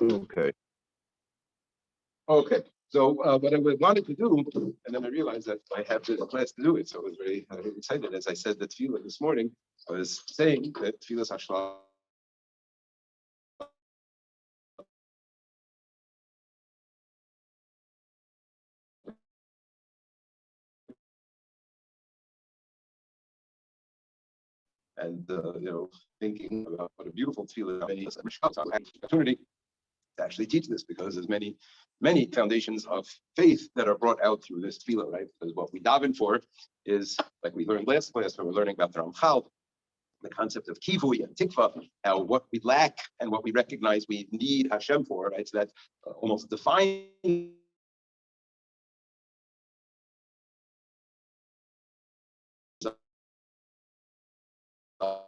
Okay. Okay. So what I wanted to do, and then I realized that I have the class to do it. So I was very excited. As I said the tefillah this morning, I was saying that Tefillas HaShelah and thinking about what a beautiful tefillah many opportunity to actually teach this, because there's many foundations of faith that are brought out through this tefillah, right? Because what we daven for is, like we learned last class when we're learning about the Ramchal, the concept of kivui and tikva, how what we lack and what we recognize we need Hashem for, right? So that almost defines uh,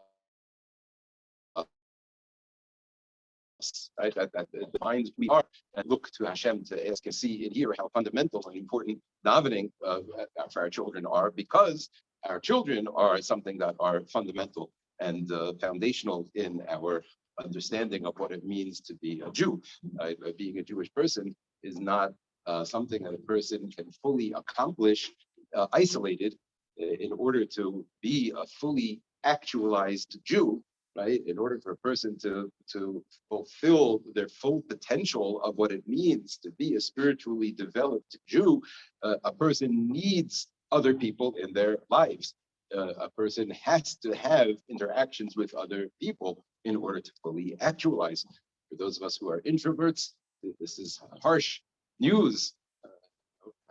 right? That defines who we are, and look to Hashem to ask and see and hear how fundamental and important davening for our children are, because our children are something that are fundamental and foundational in our understanding of what it means to be a Jew. Being a Jewish person is not something that a person can fully accomplish isolated. In order to be a fully actualized Jew, right? In order for a person to fulfill their full potential of what it means to be a spiritually developed Jew, a person needs other people in their lives. A person has to have interactions with other people in order to fully actualize. For those of us who are introverts, this is harsh news.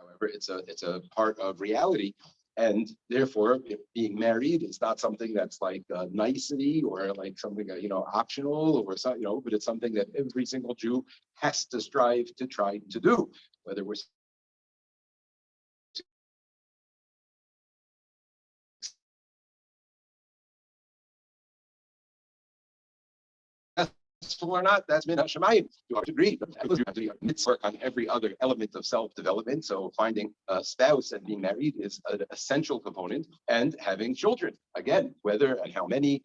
However, it's a part of reality. And therefore, being married is not something that's like a nicety or like something optional or something, but it's something that every single Jew has to strive to try to do, whether we're successful or not. That's min hashemayim to our degree. But you have to do work on every other element of self-development. So finding a spouse and being married is an essential component, and having children. Again, whether and how many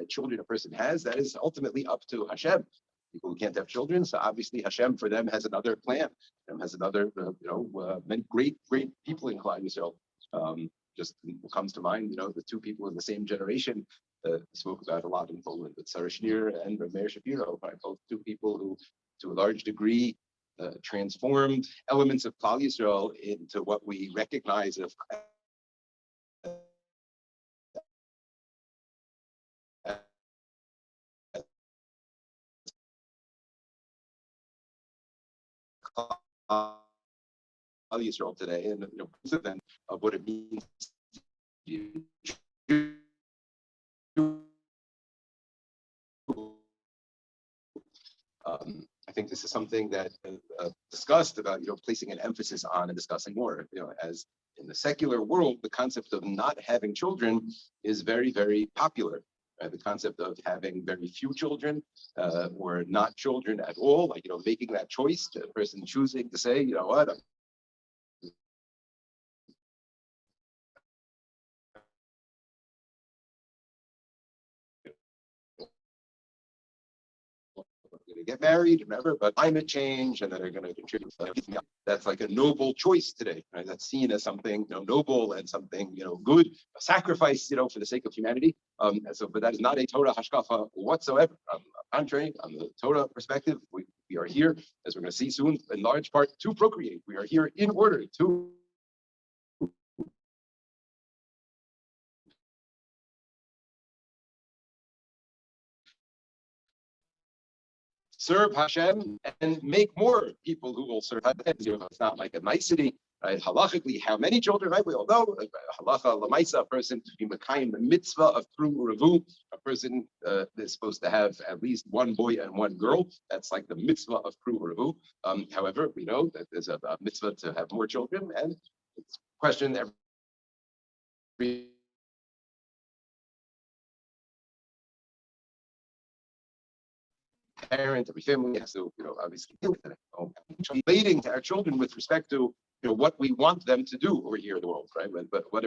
children a person has, that is ultimately up to Hashem. People who can't have children, so obviously Hashem for them has another plan. Hashem has another, many great people in Klal Yisrael. Just comes to mind, the two people in the same generation spoke about a lot in Poland, with Sarah Schneer and Meir Shapiro, right? Both two people who, to a large degree, transformed elements of Klal Yisrael into what we recognize as Klal Yisrael today, and of what it means to be I think this is something that discussed about, placing an emphasis on and discussing more, as in the secular world, the concept of not having children is very, very popular. The concept of having very few children or not children at all, like, making that choice, a person choosing to say, what, going to get married, remember, but climate change, and that are going to contribute. That's like a noble choice today, right? That's seen as something noble and something good, a sacrifice, for the sake of humanity. But that is not a Torah hashkafa whatsoever. Contrary, on the Torah perspective, we are here, as we're going to see soon, in large part to procreate. We are here in order to serve Hashem and make more people who will serve Hashem. It's not like a nicety, right? Halachically, how many children, right? We all know, halacha lamaisa, a person to be mekayim the mitzvah of pru uravu, a person is supposed to have at least one boy and one girl. That's like the mitzvah of pru uravu. However, we know that there's a mitzvah to have more children, and it's questioned every parent, every family has to, obviously deal with it. Relating to our children with respect to what we want them to do over here in the world, right? But what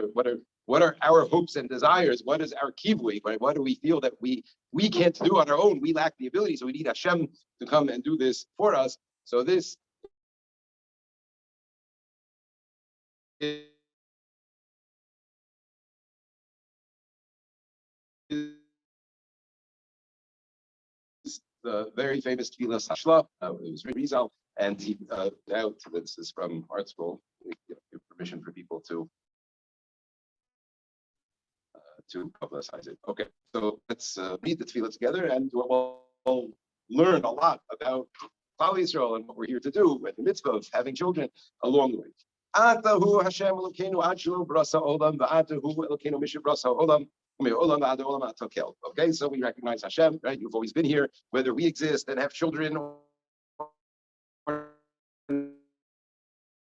are our hopes and desires? What is our kivui, right? What do we feel that we can't do on our own? We lack the ability, so we need Hashem to come and do this for us. So this is the very famous Tefillas HaShelah. It was Rizal, and he now this is from Art School. We give permission for people to publicize it. Okay, so let's read the Tefillah together, and we'll learn a lot about Klal Yisrael and what we're here to do with the mitzvah of having children along the way. Atahu Hashem Elokeinu ad shelo brasa olam v'atahu Elokeinu mishav brasa olam. Okay, so we recognize Hashem, right? You've always been here, whether we exist and have children or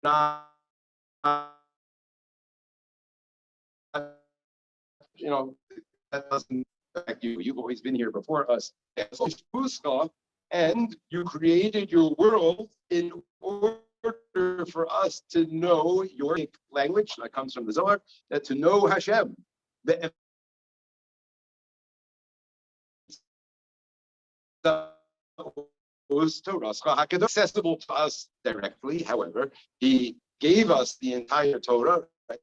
not. That doesn't affect you. You've always been here before us. And you created your world in order for us to know your language that comes from the Zohar, that to know Hashem. Accessible to us directly. However, he gave us the entire Torah. Right?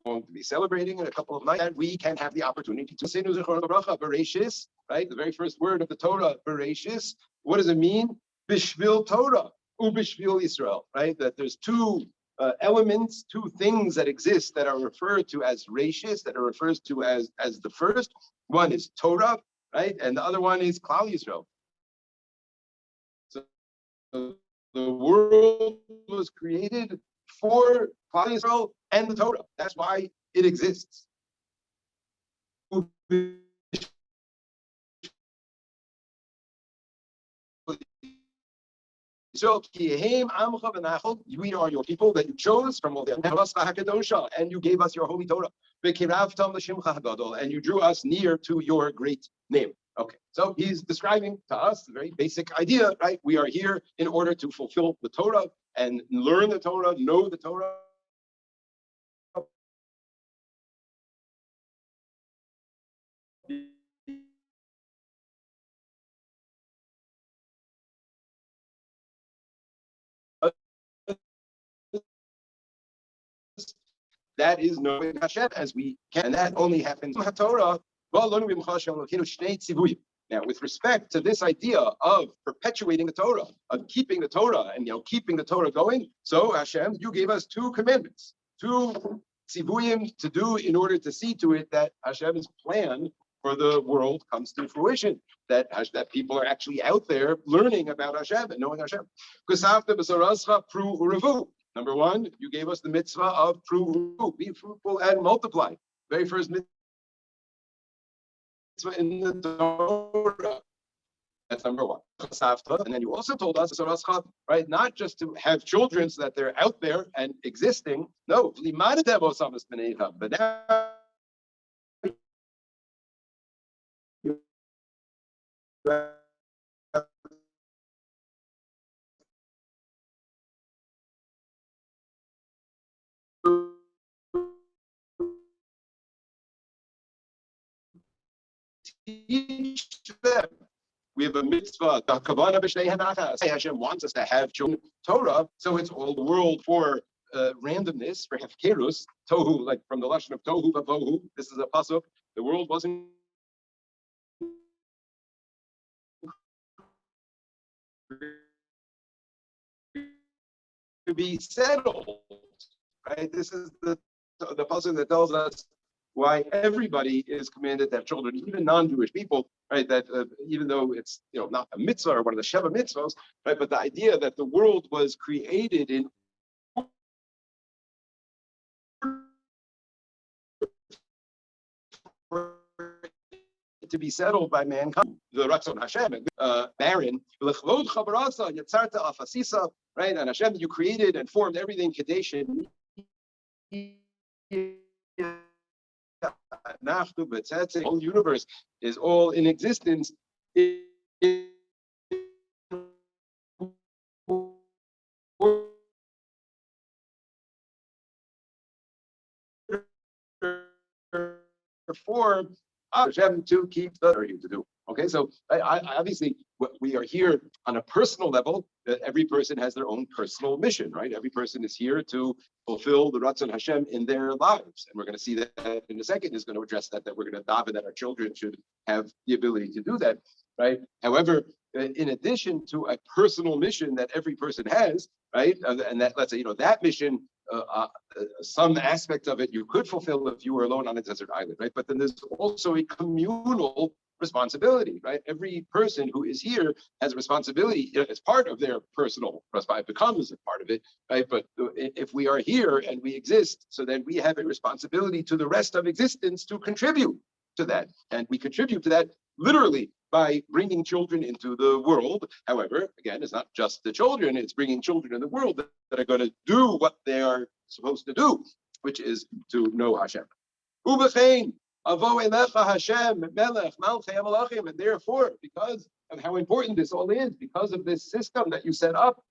Going to be celebrating in a couple of nights, and we can have the opportunity to say Bereshis, right? The very first word of the Torah, Bereshis. What does it mean? Bishvil Torah, Ubishvil Israel, right? That there's two elements, two things that exist that are referred to as Reshis, that are referred to as the first. One is Torah, right? And the other one is Klal Yisrael. So the world was created for Klal Yisrael and the Torah. That's why it exists. So we are your people that you chose from all the and you gave us your holy Torah. And you drew us near to your great name. Okay, so he's describing to us the very basic idea, right? We are here in order to fulfill the Torah and learn the Torah, know the Torah. That is knowing Hashem as we can, and that only happens in Torah. Now, with respect to this idea of perpetuating the Torah, of keeping the Torah, and keeping the Torah going, so Hashem, you gave us two commandments, two tzivuyim to do in order to see to it that Hashem's plan for the world comes to fruition, that people are actually out there learning about Hashem and knowing Hashem. Number one, you gave us the mitzvah of be fruitful and multiply. Very first mitzvah in the Torah. That's number one. And then you also told us, right, not just to have children so that they're out there and existing. No, but now teach them. We have a mitzvah. Hashem wants us to have children. Torah, so it's all the world for randomness, for hefkerus, tohu, like from the lashon of tohu vavohu. This is a pasuk. The world wasn't to be settled, right? This is the pasuk that tells us why everybody is commanded to have children, even non-Jewish people, right? That even though it's not a mitzvah or one of the Sheva mitzvahs, right? But the idea that the world was created in to be settled by mankind, the Ratzon Hashem, Baron, right? And Hashem, you created and formed everything Kadesh. The whole universe is all in existence. For Hashem to keep the to do. Okay, so I obviously we are here on a personal level. That every person has their own personal mission, right? Every person is here to fulfill the Ratzon Hashem in their lives, and we're going to see that in a second. Is going to address that we're going to daven that our children should have the ability to do that, right? However, in addition to a personal mission that every person has, right, and that let's say that mission. Some aspect of it you could fulfill if you were alone on a desert island, right? But then there's also a communal responsibility, right? Every person who is here has a responsibility as part of their personal responsibility. It becomes a part of it, right? But if we are here and we exist, so then we have a responsibility to the rest of existence to contribute to that, and we contribute to that literally by bringing children into the world. However, again, it's not just the children, it's bringing children in the world that are going to do what they are supposed to do, which is to know Hashem. Ubechein, avo elecha Hashem, melech, malchei hamalachim, and therefore, because of how important this all is, because of this system that you set up,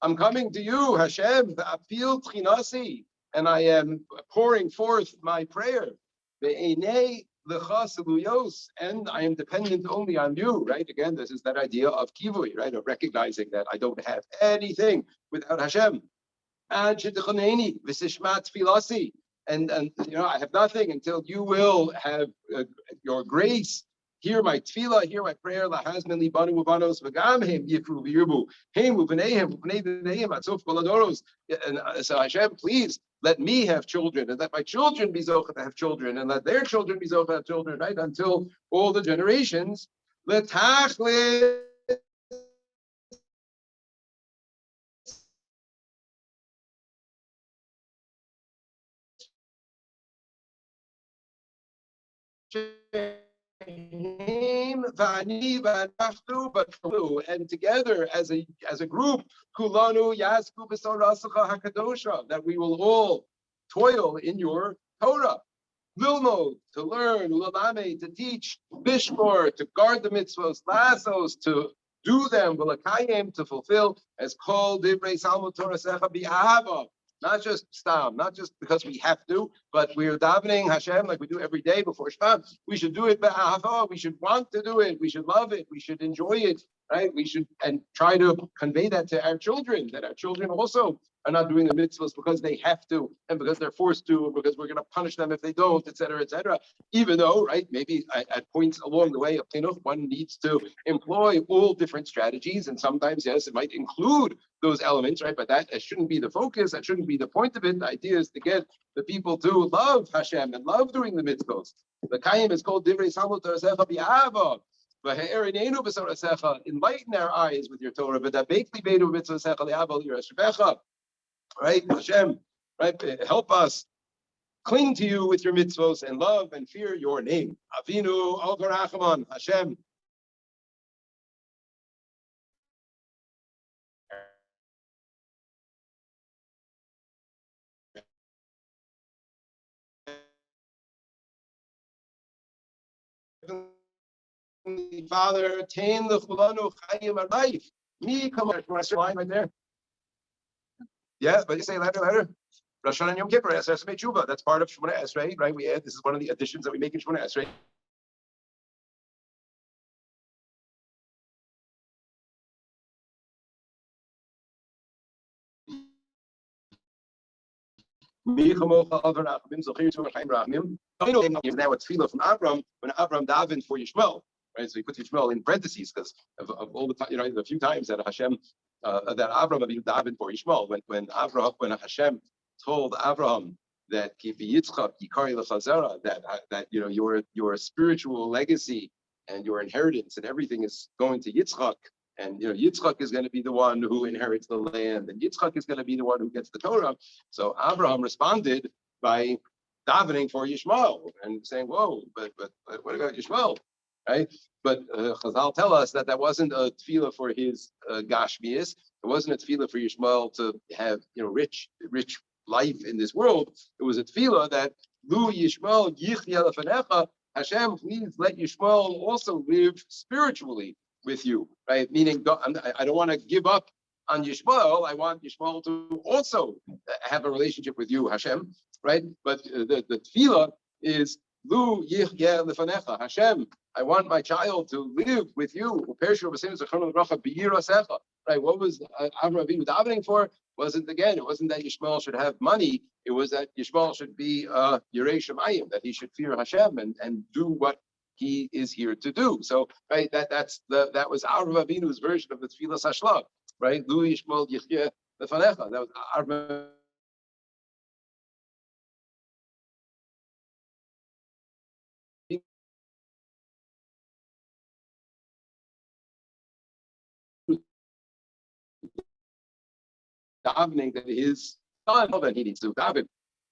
I'm coming to you, Hashem, v'apil tchinasi, and I am pouring forth my prayer. Ve'enei and I am dependent only on you, right? Again, this is that idea of kivui, right? Of recognizing that I don't have anything without Hashem. And I have nothing until you will have your grace. Hear my tefillah, hear my prayer. And so Hashem, please let me have children, and let my children be zochah to have children, and let their children be zochah to have children, right? Until all the generations. And together as a group, kulanu yasku b'sorasacha hakadosha, that we will all toil in your Torah. Lilmod, to learn, ulalame, to teach, bishmor, to guard the mitzvos, lasos, to do them, v'lakayim, to fulfill, as called divrei salmo Torah secha bi'ahava. Not just stam, not just because we have to, but we're davening Hashem like we do every day before Shema. We should do it b'ahava. We should want to do it. We should love it. We should enjoy it, right? We should and try to convey that to our children, that our children also are not doing the mitzvahs because they have to and because they're forced to, or because we're going to punish them if they don't, etc., etc. Even though, right, maybe at points along the way of chinuch, one needs to employ all different strategies, and sometimes, yes, it might include those elements, right? But that shouldn't be the focus. That shouldn't be the point of it. The idea is to get the people to love Hashem and love doing the mitzvahs. The Kayim is called Divrei Salmut Torah B'Ahava. Enlighten our eyes with your Torah. Right, Hashem, right? Help us cling to you with your mitzvos and love and fear your name. Avinu al Barachman, Hashem. Father, attain the chulanu chayim life. Me, come on, line right there. Yeah, but you say later. Rosh Hashanah and Yom Kippur, Esrei Tshuva. That's part of Shemona Esrei, right? We add, this is one of the additions that we make in Shemona Esrei. Now it's tefillah from Avram when Avram davened for Yishmael, right? So he puts Yishmael in parentheses because of all the time, the few times that Hashem, that Avram davened for Yishmael. When Hashem told Avraham that that your spiritual legacy and your inheritance and everything is going to Yitzchak, and Yitzchak is going to be the one who inherits the land, and Yitzchak is going to be the one who gets the Torah. So Abraham responded by davening for Yishmael and saying, "Whoa, but what about Yishmael?" Right? But Chazal tell us that wasn't a tefillah for his gashmias. It wasn't a tefillah for Yishmael to have rich life in this world. It was a tefillah that Lu Yishmael Yichya Lefanecha. Hashem, please let Yishmael also live spiritually with you, right? Meaning, I don't want to give up on Yishmael. I want Yishmael to also have a relationship with you, Hashem, right? But the tefillah is Lu Yichya Lefanecha. Hashem, I want my child to live with you. Right? What was Avraham Avinu davening for? Wasn't that Yishmael should have money. It was that Yishmael should be Yirei Shemayim, that he should fear Hashem and do what he is here to do. So, right, that was Avraham Avinu's version of the Tefillas HaShelah, right? Lu Yishmael Yichya Lefanecha. That was Avraham davening that his son, that he needs to daven.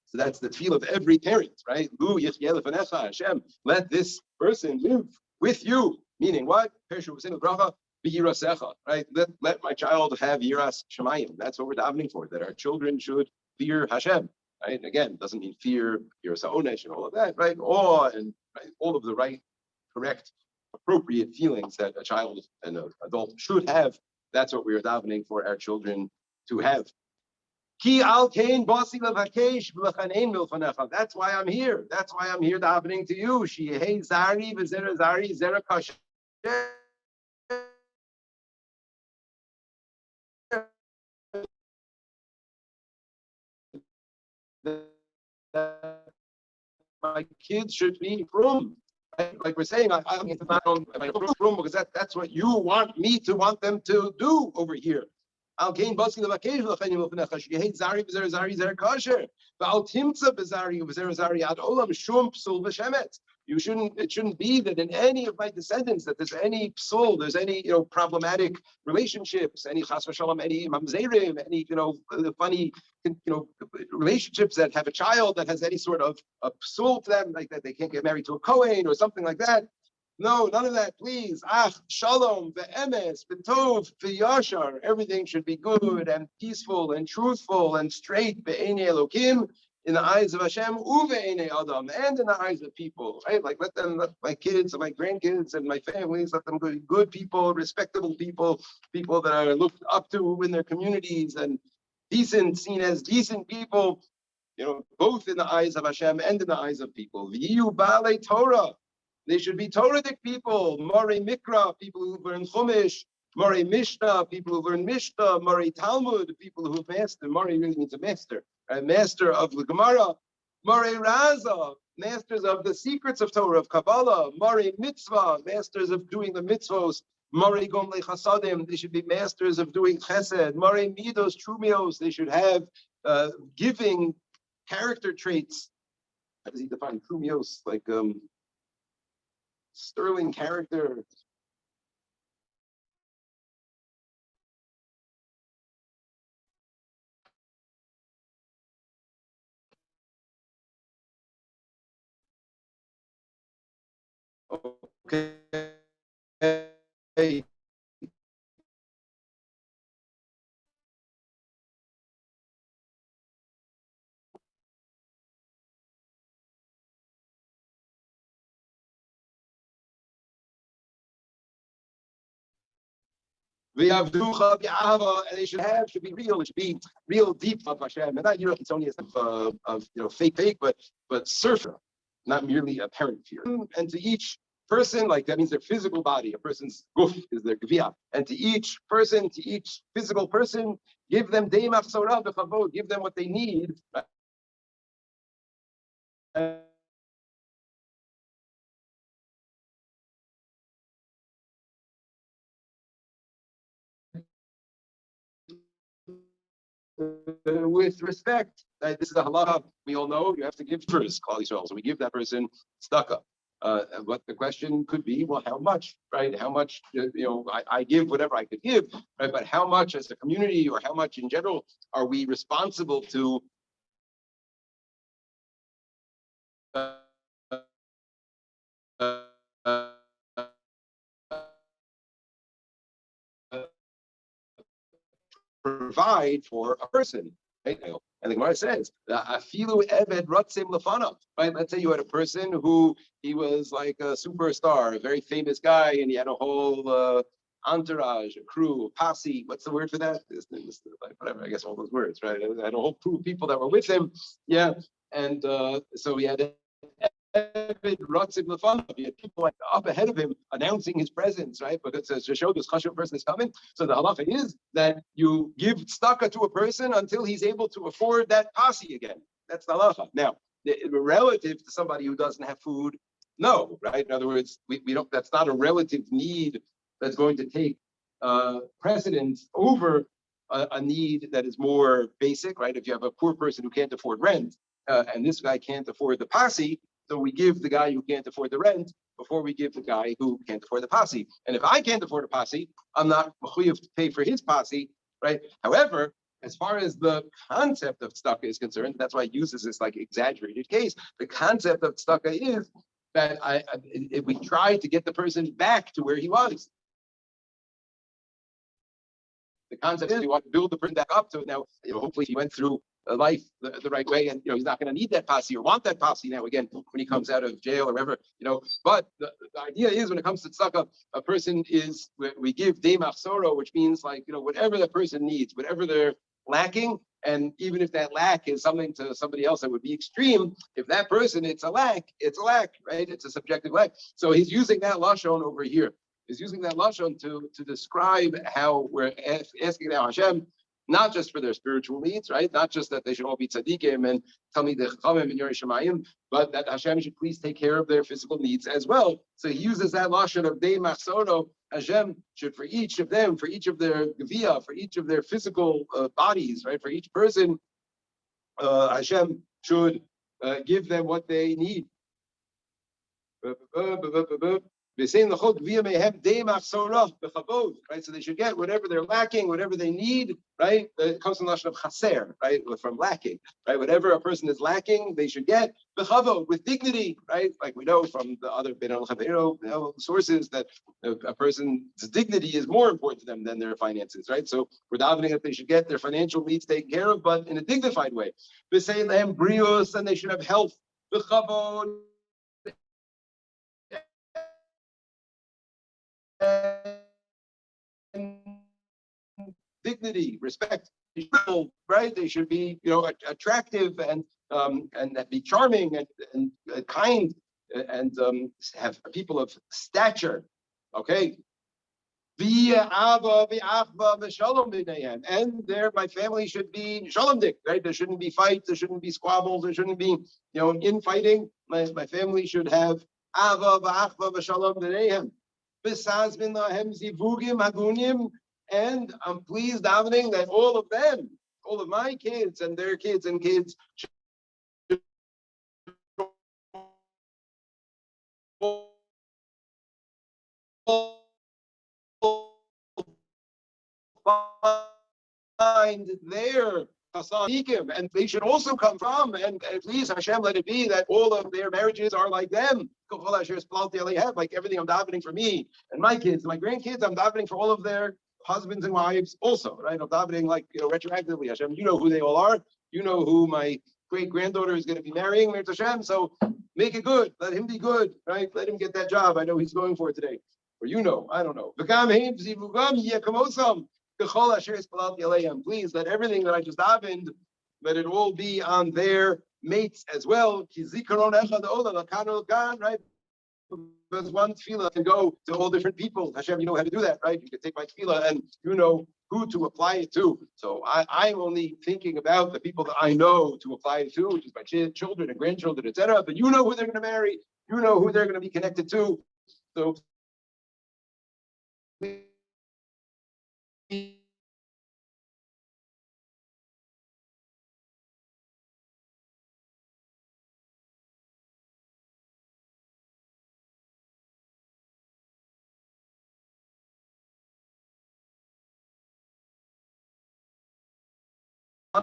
So that's the tefillah of every parent, right? Lu Yichya Lefanecha, Hashem, let this person live with you. Meaning what? Right? Let my child have yiras shemayim. That's what we're davening for, that our children should fear Hashem. Right? Again, doesn't mean fear yiras ha'onesh and all of that, right? Awe and right? All of the right, correct, appropriate feelings that a child and an adult should have. That's what we're davening for our children to have. That's why I'm here. That's why I'm here davening to you. Zari v'zera zari zera kasher. My kids should be from. Like we're saying, I'm not on room because that's what you want me to want them to do over here. Al kain basing the vacation l'chayim l'fnecha. She hates zari b'zer zari zer kasher. V'al timtza b'zari b'zer zari ad olam shum psul v'shemet. It shouldn't be that in any of my descendants that there's any psul, there's any problematic relationships, any chas v'shalom, any mamzerim, any funny relationships that have a child that has any sort of a psul to them, like that they can't get married to a kohen or something like that. No, none of that, please. Shalom, ve'emes, ve'tov, ve'yashar. Everything should be good and peaceful and truthful and straight. Be'enei Elokim, in the eyes of Hashem, uve'enei Adam, and in the eyes of people. Right? Like let my kids and my grandkids and my families, let them be good people, respectable people, people that are looked up to in their communities and seen as decent people. Both in the eyes of Hashem and in the eyes of people. V'yu ba'alei Torah. They should be Toradic people, Morei Mikra, people who learn Chumash, Morei Mishnah, people who learn Mishnah, Morei Talmud, people who master. Morei really means a master, right? Master of the Gemara, Morei Raza, masters of the secrets of Torah, of Kabbalah, Morei Mitzvah, masters of doing the mitzvos, Morei Gomlei Chasadim, they should be masters of doing Chesed, Morei Midos, Trumios, they should have giving character traits. How does he define Trumios? Like sterling character. Okay. And they should be real. It should be real deep of Hashem, and not it's only a stuff of fake, but surfer, not merely apparent fear. And to each person, like that means their physical body. A person's guf is their gvia, and to each person, to each physical person, give them deimach sorah b'chavod, give them what they need. With respect, this is a halacha we all know. You have to give first, Klal Yisrael. So we give that person tzedakah. But the question could be, well, how much, right? How much, I give whatever I could give, right? But how much as a community or how much in general are we responsible to provide for a person? right? And the Gemara says, "Afilu eved rotzim lefanav." Right? Let's say you had a person who he was like a superstar, a very famous guy, and he had a whole entourage, a crew, a posse. What's the word for that? Whatever. I guess all those words, right? And a whole crew of people that were with him. Yeah. And so he had he had people like up ahead of him announcing his presence, right? Because to show this chashuv person is coming. So the halacha is that you give tzedakah to a person until he's able to afford that posse again. That's the halacha. Now, relative to somebody who doesn't have food, no, right? In other words, we don't. That's not a relative need that's going to take precedence over a need that is more basic, right? If you have a poor person who can't afford rent, and this guy can't afford the posse, so we give the guy who can't afford the rent before we give the guy who can't afford the posse. And if I can't afford a posse, I'm not mechuyev to pay for his posse, right? However, as far as the concept of tzedakah is concerned, that's why it uses this like exaggerated case. The concept of tzedakah is that if we try to get the person back to where he was. The concept is we want to build the person back up to it. Now, hopefully he went through life the right way, and he's not going to need that posse or want that posse now again when he comes out of jail or wherever. But the idea is when it comes to tzedakah, a person is we give day machsoro, which means like whatever the person needs, whatever they're lacking, and even if that lack is something to somebody else that would be extreme, if that person it's a lack, right? It's a subjective lack. So he's using that lashon over here. Is using that lashon to describe how we're asking now Hashem, not just for their spiritual needs, right? Not just that they should all be tzaddikim and Talmidei Chachamim and Yorei Shemayim, but that Hashem should please take care of their physical needs as well. So he uses that lashon of dei machsoro. Hashem should, for each of them, for each of their gevia, for each of their physical bodies, right? For each person, Hashem should give them what they need. Right, so they should get whatever they're lacking, whatever they need, right? It comes from the lashon of chaser, right? From lacking, right? Whatever a person is lacking, they should get with dignity, right? Like we know from the other sources that a person's dignity is more important to them than their finances, right? So we're davening that they should get their financial needs taken care of, but in a dignified way. And they should have health. Dignity, respect, right? They should be, attractive and be charming and kind and have people of stature. Okay. And my family should be shalomdik, right? There shouldn't be fights, there shouldn't be squabbles, there shouldn't be, infighting. My family should have ava v'achva v'shalom b'neihem. And I'm pleased, davening, that all of them, all of my kids and their kids and kids should find their and they should also come from, and please Hashem, let it be that all of their marriages are like them. Like everything I'm davening for me and my kids, my grandkids, I'm davening for all of their husbands and wives also, right? I'm davening like retroactively. Hashem, you know who they all are. You know who my great granddaughter is going to be marrying, Hashem. So make it good. Let him be good, right? Let him get that job. I know he's going for it today. Or I don't know. Please let everything that I just davened, let it all be on their mates as well. Right? Because one tefillah can go to all different people. Hashem, you know how to do that, right? You can take my tefillah and you know who to apply it to. So I'm only thinking about the people that I know to apply it to, which is my children and grandchildren, etc. But you know who they're going to marry. You know who they're going to be connected to. So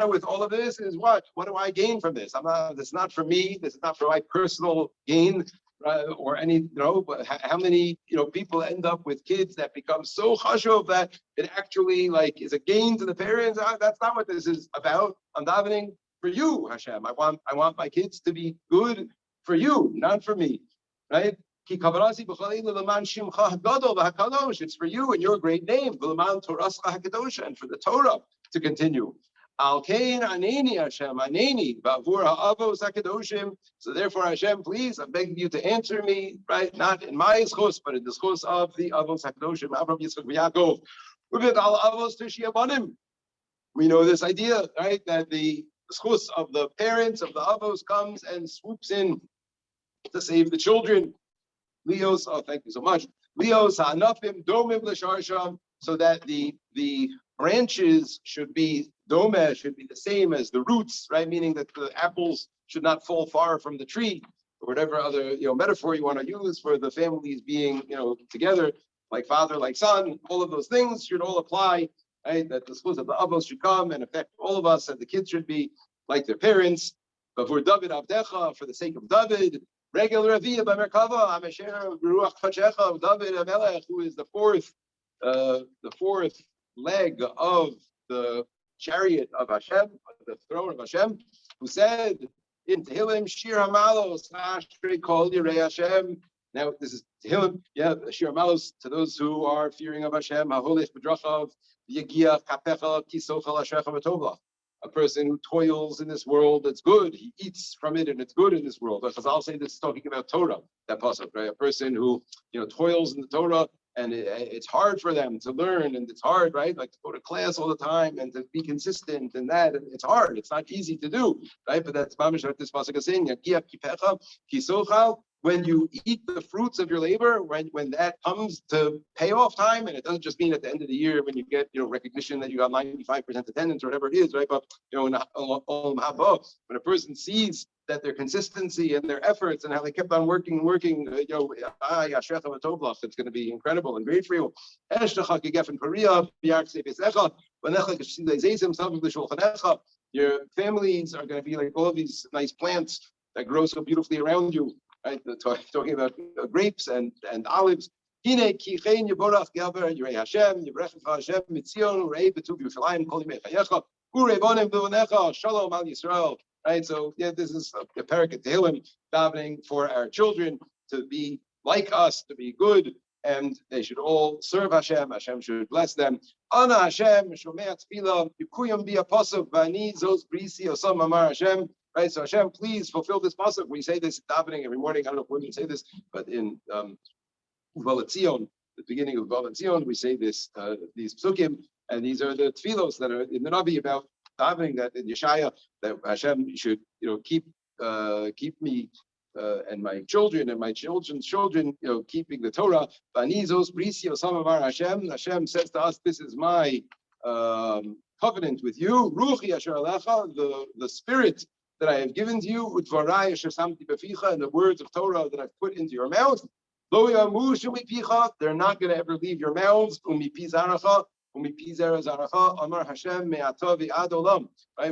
with all of this is what? What do I gain from this? This is not for me. This is not for my personal gain, or any, but how many, people end up with kids that become so chashuv that it actually like is a gain to the parents. That's not what this is about. I'm davening for you, Hashem. I want my kids to be good for you, not for me, right? It's for you and your great name, and for the Torah to continue. So therefore, Hashem, please, I'm begging you to answer me, right? Not in my schos, but in the schos of the Avos HaKadoshim, Avraham, Yitzchak, Yaakov. We know this idea, right? That the schos of the parents of the Avos comes and swoops in to save the children. Leos, thank you so much. Leos ha'anafim domim l'sharsham, so that the branches should be dome, should be the same as the roots, right? Meaning that the apples should not fall far from the tree, or whatever other metaphor you want to use for the families being together, like father, like son. All of those things should all apply, right? That the schools of the avos should come and affect all of us, and the kids should be like their parents. But for David Avdecha, for the sake of David, regular Aviyah by Merkava, Amesher Ruach Chachecha, David Amelech, who is the fourth leg of the chariot of Hashem, the throne of Hashem, who said in Tehillim, Shir Hamalos, Ashrei Kol Yirei Hashem. Now this is Tehillim, Shir Hamalos, to those who are fearing of Hashem, Haholech B'drachav, Yegiach Kapecha Kisochal Ashrecha V'tovlach. A person who toils in this world, that's good. He eats from it, and it's good in this world. Because I'll say this is talking about Torah, that pasuk, right? A person who toils in the Torah, and it's hard for them to learn, and it's hard, right? Like to go to class all the time and to be consistent, and it's hard. It's not easy to do, right? But that's mamish what this pasuk is saying. When you eat the fruits of your labor, when that comes to payoff time, and it doesn't just mean at the end of the year when you get recognition that you got 95% attendance or whatever it is, right? But when a person sees that their consistency and their efforts and how they kept on working, it's going to be incredible and great for you. Your families are going to be like all of these nice plants that grow so beautifully around you. Right, talking about grapes and olives. Right, so this is a parak Tehillim, davening for our children to be like us, to be good, and they should all serve Hashem. Hashem should bless them. Ana Hashem, Shomei Tefillah, Yukuyam bi apasuk v'ani zos brisi osam amar Hashem. Right, so Hashem, please fulfill this pasuk. We say this davening every morning. I don't know if we're going to say this, but in Zion, the beginning of Zion, we say this these psukim, and these are the tefillos that are in the Navi about davening, that in Yeshaya, that Hashem should keep me and my children and my children's children keeping the Torah. Hashem says to us, this is my covenant with you. Ruchi asher alecha, the spirit that I have given to you, and the words of Torah that I've put into your mouth. They're not going to ever leave your mouths. Right?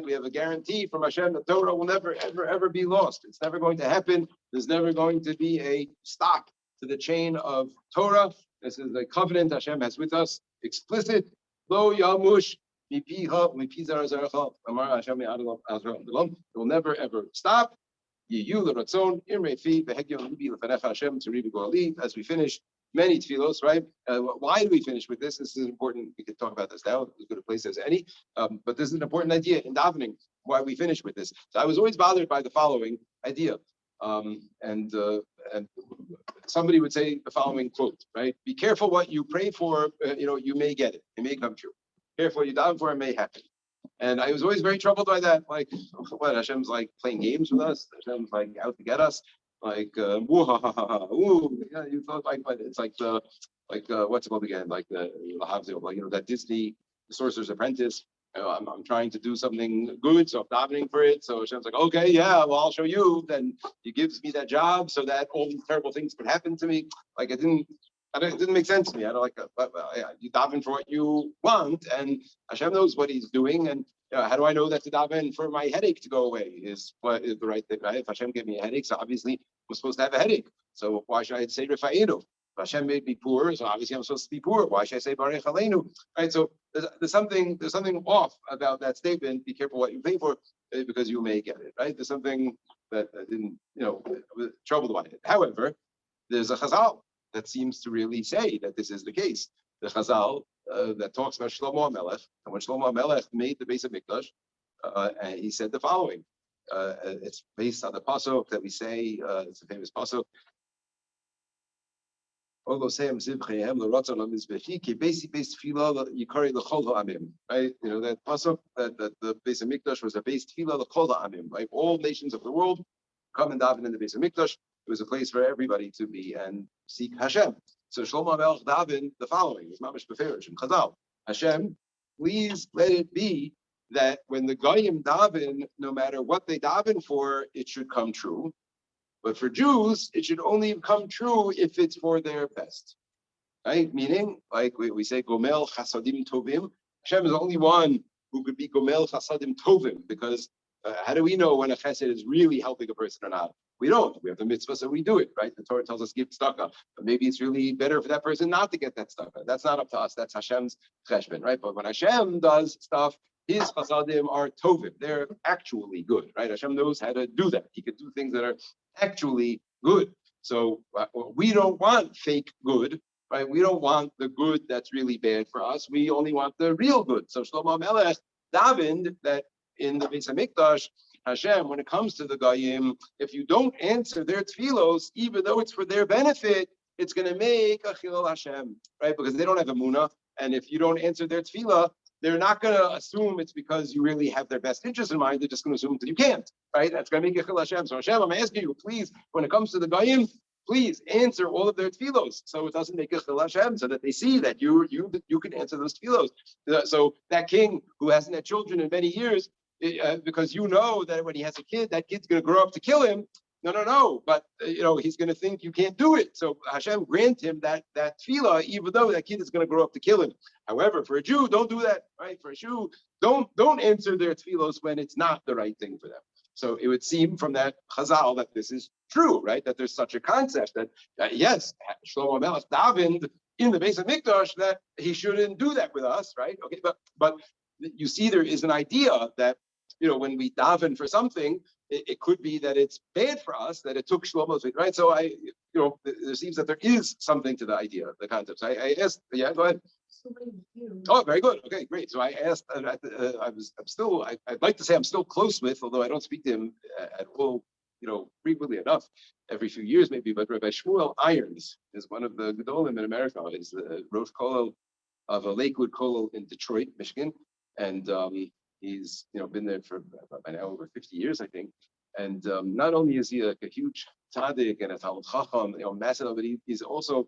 We have a guarantee from Hashem that Torah will never, ever, ever be lost. It's never going to happen. There's never going to be a stop to the chain of Torah. This is the covenant Hashem has with us. Explicit. Lo yamush. It will never ever stop. As we finish many tefillos, right? Why do we finish with this? This is important. We could talk about this now, as good a place as any. But this is an important idea in davening, why we finish with this. So I was always bothered by the following idea. And somebody would say the following quote, right? Be careful what you pray for, you may get it. It may come true. Careful what you daven for, it may happen. And I was always very troubled by that. Like, what, Hashem's like playing games with us? Hashem's like out to get us? Like, you thought like, but it's like what's it called again? Like the that Disney Sorcerer's Apprentice. I'm trying to do something good, so I'm davening for it. So Hashem's like, okay, yeah, well, I'll show you. Then He gives me that job so that all these terrible things could happen to me. Like it didn't make sense to me. I don't like you daven for what you want, and Hashem knows what He's doing. And how do I know that to daven for my headache to go away is what is the right thing? Right? If Hashem gave me a headache, so obviously I'm supposed to have a headache. So why should I say Rifa'inu? Hashem made me poor, so obviously I'm supposed to be poor. Why should I say Baruch Aleinu? Right? So there's something off about that statement. Be careful what you pay for, because you may get it. Right? There's something that I didn't, I was troubled by it. However, there's a Chazal that seems to really say that this is the case. The Chazal that talks about Shlomo HaMelech, and when Shlomo HaMelech made the base of Mikdash, and he said the following. It's based on the pasuk that we say. It's a famous pasuk. Right? That pasuk that the base of Mikdash was a base tefillah l'chol ha'amim. Right? All nations of the world come and daven in the base of Mikdash. It was a place for everybody to be and seek Hashem. So Shlomo HaMelech davened the following: it's mamish beferish in Chazal. Hashem, please let it be that when the Goyim daven, no matter what they daven for, it should come true. But for Jews, it should only come true if it's for their best. Right? Meaning, like we say, Gomel Chasadim Tovim. Hashem is the only one who could be Gomel Chasadim Tovim, because how do we know when a chesed is really helping a person or not? We don't. We have the mitzvah, so we do it, right? The Torah tells us give tzedakah, but maybe it's really better for that person not to get that tzedakah. That's not up to us. That's Hashem's cheshbon, right? But when Hashem does stuff, his chasadim are tovim. They're actually good, right? Hashem knows how to do that. He could do things that are actually good. So we don't want fake good, right? We don't want the good that's really bad for us. We only want the real good. So Shlomo HaMelech davened that in the Beis HaMikdash, Hashem, when it comes to the Goyim, if you don't answer their tefillos, even though it's for their benefit, it's going to make a chilul Hashem, right? Because they don't have emunah, and if you don't answer their tefillah, they're not going to assume it's because you really have their best interest in mind. They're just going to assume that you can't, right? That's going to make a chilul Hashem. So Hashem, I'm asking you, please, when it comes to the Goyim, please answer all of their tefillos, so it doesn't make a chilul Hashem, so that they see that you can answer those tefillos. So that king who hasn't had children in many years, because you know that when he has a kid, that kid's going to grow up to kill him. No. But he's going to think you can't do it. So Hashem grant him that tefillah, even though that kid is going to grow up to kill him. However, for a Jew, don't do that, right? For a Jew, don't answer their tefillos when it's not the right thing for them. So it would seem from that Chazal that this is true, right? That there's such a concept that yes, Shlomo HaMelech davened in the base of Mikdash that he shouldn't do that with us, right? Okay, but you see, there is an idea that when we daven for something, it could be that it's bad for us, that it took Shlomo's, right? So there seems that there is something to the idea, the concept. So I asked, yeah, go ahead. Oh, very good. Okay, great. So I asked, I'd like to say I'm still close with, although I don't speak to him at all, frequently enough, every few years maybe, but Rabbi Shmuel Irons is one of the Gedolim in America. He's the Rosh Kollel of a Lakewood Kollel in Detroit, Michigan. And he's been there for by now over 50 years, I think. And not only is he a huge tzaddik and a Talmud Chacham, massive, but he's also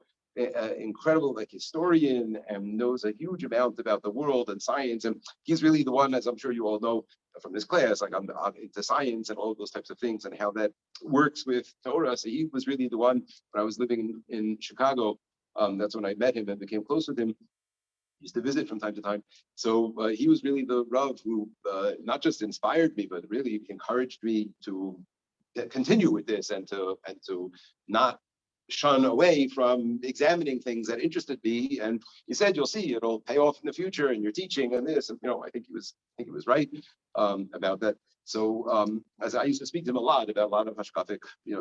incredible historian and knows a huge amount about the world and science. And he's really the one, as I'm sure you all know from this class, like I'm into science and all of those types of things and how that works with Torah. So he was really the one when I was living in Chicago. That's when I met him and became close with him. Used to visit from time to time. So he was really the Rav who not just inspired me, but really encouraged me to continue with this and to not shun away from examining things that interested me. And he said, "You'll see, it'll pay off in the future, and you're teaching and this." And I think he was right about that. So as I used to speak to him a lot about a lot of hashkafic,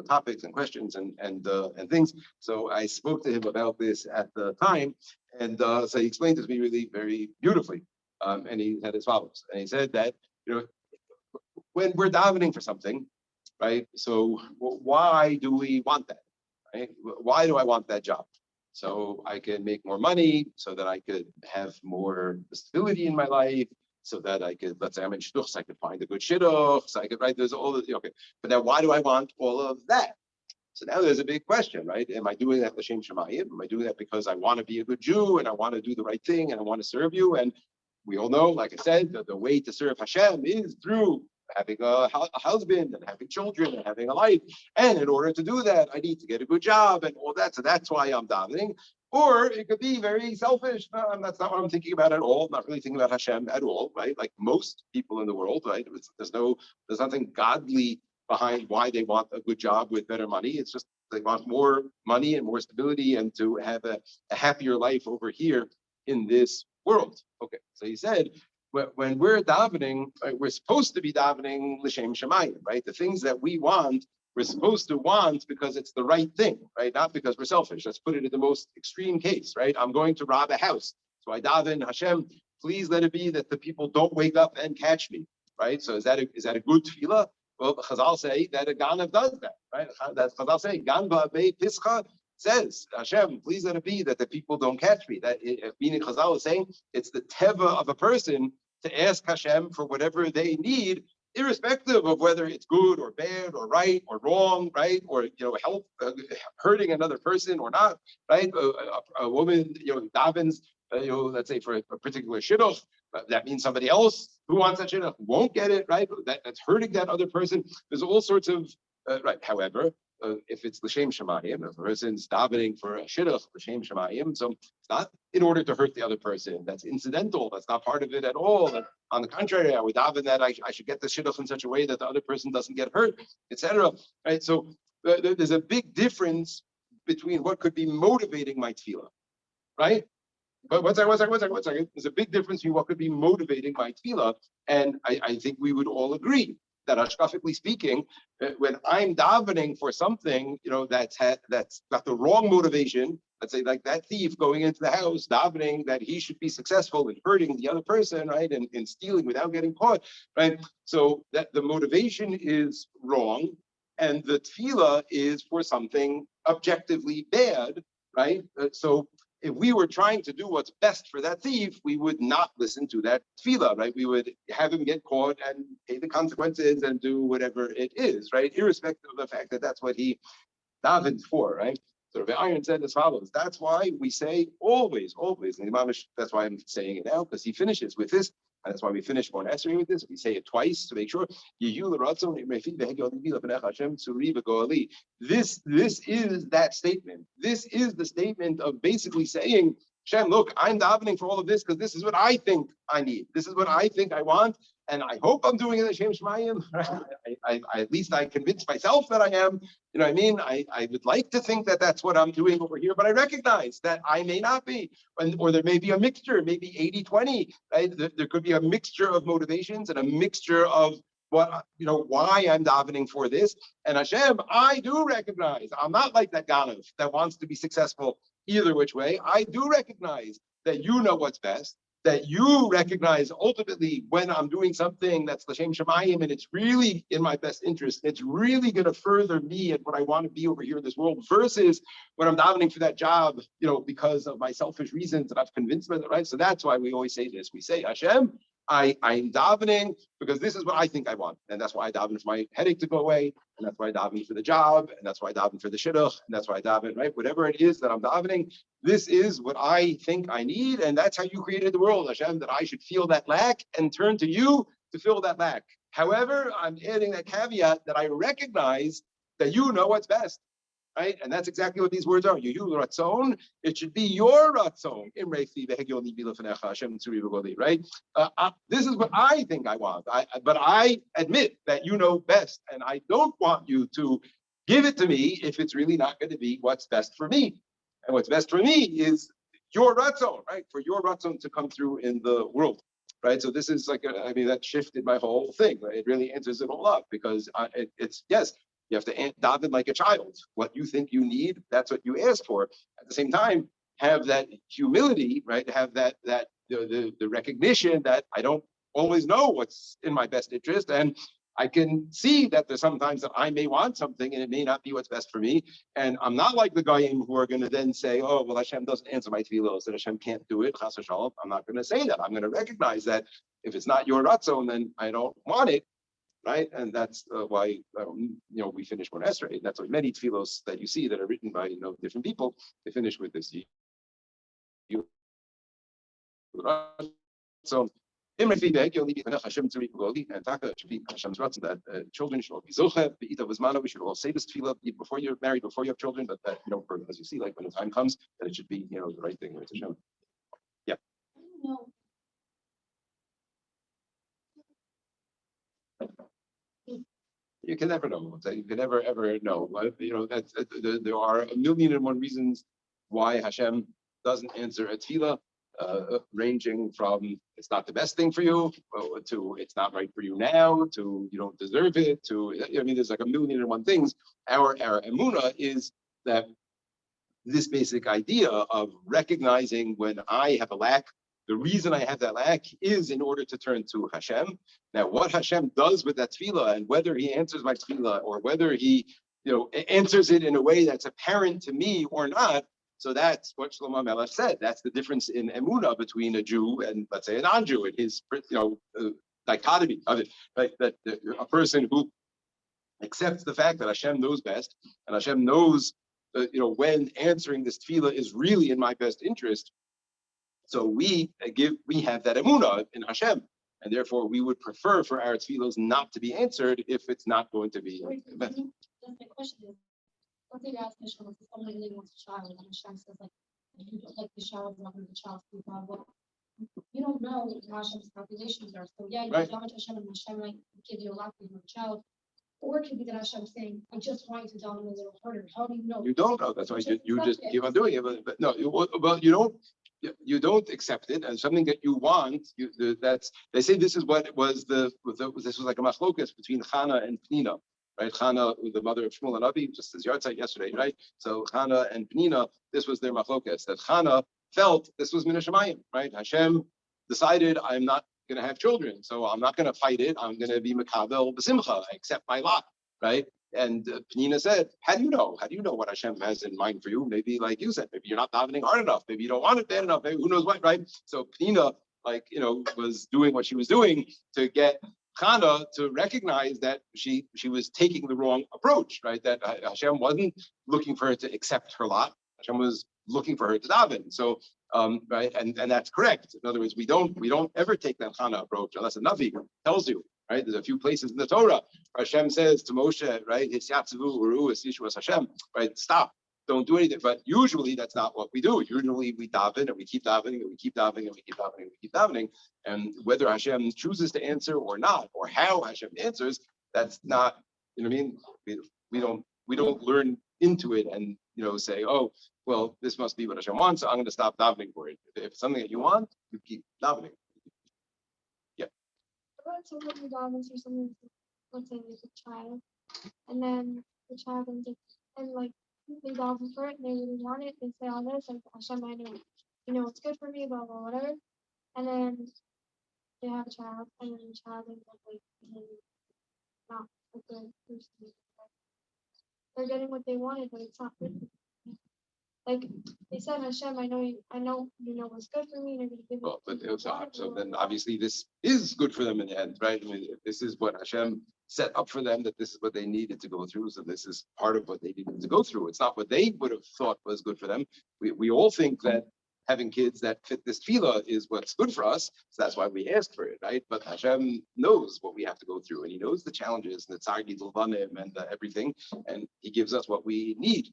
topics and questions and things. So I spoke to him about this at the time, and so he explained it to me really very beautifully. And he said as follows. And he said that when we're davening for something, right? So why do we want that? Right? Why do I want that job? So I can make more money, so that I could have more stability in my life, so that I could, let's say I'm in shidduch, so I could find a good shidduch, so I could write, there's all the, okay. But now why do I want all of that? So now there's a big question, right? Am I doing that l'shem shamayim? Am I doing that because I want to be a good Jew and I want to do the right thing and I want to serve you? And we all know, like I said, the way to serve Hashem is through having a husband and having children and having a life. And in order to do that, I need to get a good job and all that. So that's why I'm davening. Or it could be very selfish. That's not what I'm thinking about at all. I'm not really thinking about Hashem at all, right? Like most people in the world, right? There's nothing godly behind why they want a good job with better money. It's just they want more money and more stability and to have a happier life over here in this world. Okay, so he said, when we're davening, right, we're supposed to be davening l'shem shemayim, right? The things that we want, we're supposed to want because it's the right thing, right? Not because we're selfish. Let's put it in the most extreme case, right? I'm going to rob a house, so I daven, Hashem, please let it be that the people don't wake up and catch me, right? So is that a good tefillah? Well, Chazal say that a Ganav does that, right? That's Chazal say, Ganva Bei Pischa says, Hashem, please let it be that the people don't catch me. That meaning Chazal is saying it's the teva of a person to ask Hashem for whatever they need, irrespective of whether it's good or bad or right or wrong, right? Or help hurting another person or not, right? A woman, davens, let's say for a particular shidduch, that means somebody else who wants that shidduch won't get it, right? That's hurting that other person. There's all sorts of right. However, if it's l'shem shemayim, if a person's davening for a shidduch l'shem shemayim, so it's not in order to hurt the other person. That's incidental. That's not part of it at all. And on the contrary, I would daven that I should get the shidduch in such a way that the other person doesn't get hurt, etc. Right. So there's a big difference between what could be motivating my tefillah, right? But one second. There's a big difference between what could be motivating my tefillah, and I think we would all agree that, hashkafically speaking, when I'm davening for something, that's got the wrong motivation. Let's say, like that thief going into the house, davening that he should be successful in hurting the other person, right, and in stealing without getting caught, right. So that the motivation is wrong, and the tefillah is for something objectively bad, right. So if we were trying to do what's best for that thief, we would not listen to that tefillah, right? We would have him get caught and pay the consequences and do whatever it is, right? Irrespective of the fact that that's what he davens for, right? So Rabbi Iron said as follows. That's why we say always, and that's why I'm saying it now, because he finishes with this. And that's why we finish one essay with this. We say it twice to make sure. This is that statement. This is the statement of basically saying, Shem, look, I'm davening for all of this because this is what I think I need. This is what I think I want. And I hope I'm doing it Hashem Shemayim. At least I convince myself that I am. You know what I mean? I would like to think that that's what I'm doing over here, but I recognize that I may not be. Or there may be a mixture, maybe 80-20. Right? There could be a mixture of motivations and a mixture of why I'm davening for this. And Hashem, I do recognize I'm not like that Ganav that wants to be successful either which way. I do recognize that you know what's best, that you recognize ultimately when I'm doing something that's l'shem shemayim and it's really in my best interest, it's really going to further me and what I want to be over here in this world, versus when I'm davening for that job, because of my selfish reasons that I've convinced myself, right? So that's why we always say this. We say, Hashem, I'm davening because this is what I think I want. And that's why I daven for my headache to go away. And that's why I daven for the job. And that's why I daven for the shidduch. And that's why I daven, right? Whatever it is that I'm davening, this is what I think I need. And that's how you created the world, Hashem, that I should feel that lack and turn to you to fill that lack. However, I'm adding that caveat that I recognize that you know what's best. Right? And that's exactly what these words are. Ratzon, it should be your ratzon. Right? This is what I think I want. But I admit that you know best. And I don't want you to give it to me if it's really not going to be what's best for me. And what's best for me is your ratzon, right? For your ratzon to come through in the world. Right. So this is that shifted my whole thing. Right? It really answers it all up because it's yes. You have to daven like a child. What you think you need, that's what you ask for. At the same time, have that humility, right? Have that the recognition that I don't always know what's in my best interest, and I can see that there's sometimes that I may want something and it may not be what's best for me. And I'm not like the goyim who are going to then say, "Oh, well, Hashem doesn't answer my tefillos, and Hashem can't do it." Chas v'shalom. I'm not going to say that. I'm going to recognize that if it's not your ratzon, then I don't want it. Right, and that's why we finish one esrei. That's why many tefillos that you see that are written by different people, they finish with this. So, and Hashem to and Taka should be Hashem's ratzon that children should all be zochev. We should all say this tefillah before you're married, before you have children. But that as you see, like when the time comes, that it should be the right thing. Right, Hashem. Yeah. You can never know. You can never ever know. That's there are a million and one reasons why Hashem doesn't answer a tefillah, ranging from it's not the best thing for you to it's not right for you now to you don't deserve it to there's like a million and one things. Our emuna is that this basic idea of recognizing when I have a lack. The reason I have that lack is in order to turn to Hashem. Now, what Hashem does with that tefillah, and whether He answers my tefillah or whether He, answers it in a way that's apparent to me or not. So that's what Shlomo Melech said. That's the difference in emunah between a Jew and, let's say, a non-Jew. It is, dichotomy of it, right? That a person who accepts the fact that Hashem knows best, and Hashem knows, when answering this tefillah is really in my best interest. So we have that emunah in Hashem, and therefore we would prefer for our tefillos not to be answered if it's not going to be. That's the question is, what they ask Hashem if somebody really wants a child, and Hashem says the child is not going to be the child's people. Well, you don't know what Hashem's calculations are. So yeah, you right. Don't Hashem, and Hashem might give you a lot for your child. Or it could be that Hashem saying, I just want you to down a little harder. How do you know? You don't know. That's why you just keep on doing it. But no, you don't accept it as something that you want. They say this is what it was. This was like a machlokas between Chana and Penina, right? Chana, the mother of Shmuel and Avi, just as Yartzeit yesterday, right? So Chana and Penina, this was their machlokas. That Chana felt this was min hashamayim, right? Hashem decided I'm not going to have children, so I'm not going to fight it. I'm going to be makabel b'simcha. I accept my lot, right? And Penina said, how do you know? How do you know what Hashem has in mind for you? Maybe like you said, maybe you're not davening hard enough. Maybe you don't want it bad enough. Maybe who knows what, right? So Penina, was doing what she was doing to get Chana to recognize that she was taking the wrong approach, right? That Hashem wasn't looking for her to accept her lot. Hashem was looking for her to daven. So, right, and that's correct. In other words, we don't ever take that Chana approach unless a Navi tells you. Right, there's a few places in the Torah where Hashem says to Moshe, right, Hashem, right, stop, don't do anything. But usually that's not what we do. Usually we daven and we keep davening and we keep davening and we keep davening and we keep davening. And whether Hashem chooses to answer or not, or how Hashem answers, that's not, what I mean? We don't learn into it and say, oh, well, this must be what Hashem wants, so I'm going to stop davening for it. If it's something that you want, you keep davening. Somebody davens or something, let's say there's a child, and then the child and they daven for it, and they really want it, they say all this, like Hashem, I know, it's good for me, blah blah whatever, and then they have a child, and then the child ends up not a good person. They're getting what they wanted, but it's not good for them. Like they said, Hashem, I know you know what's good for me, and you're gonna give me. Well, so then obviously this is good for them in the end, right? I mean, this is what Hashem set up for them, that this is what they needed to go through. So this is part of what they needed to go through. It's not what they would have thought was good for them. We all think that having kids that fit this tefillah is what's good for us. So that's why we ask for it, right? But Hashem knows what we have to go through, and He knows the challenges and the tzargid l'vanim and everything, and He gives us what we need.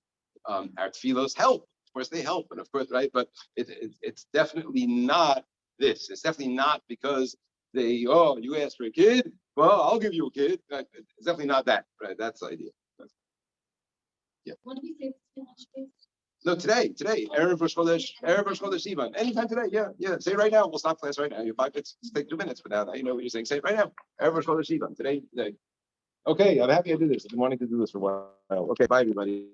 Our tefillos help. Of course, they help, and of course, right? But it's definitely not this. It's definitely not because you asked for a kid, well, I'll give you a kid. It's definitely not that, right? That's the idea. Yeah. When do we say this? No, today, Erev Rosh Chodesh, Sivan. Anytime today, yeah. Say it right now. We'll stop class right now. You have 5 minutes. It's take 2 minutes, but now you know what you're saying. Say it right now. Erev Rosh Chodesh Sivan. Today. Okay, I'm happy I did this. I've been wanting to do this for a while. Okay, bye everybody.